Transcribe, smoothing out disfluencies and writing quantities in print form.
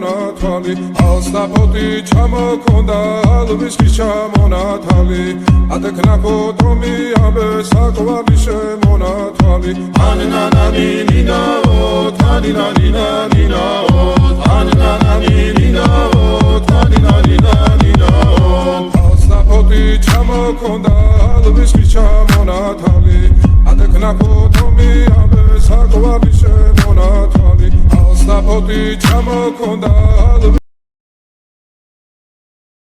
მონათვალი ალსტაფოთი ჩამოქონდა ალვისკი ჩამონათალი ატეკნაკო დრომი აბე საკვარი შემონათვალი ანანანი ნინაო თანინანი ნინაო ანანანი ნინაო თანინანი ნინაო ალსტაფოთი ჩამოქონდა ალვისკი ჩამონათალი ატეკნაკო დრომი აბე საკვარი შემონათვალი ალსტაფოთი ჩამოქონდა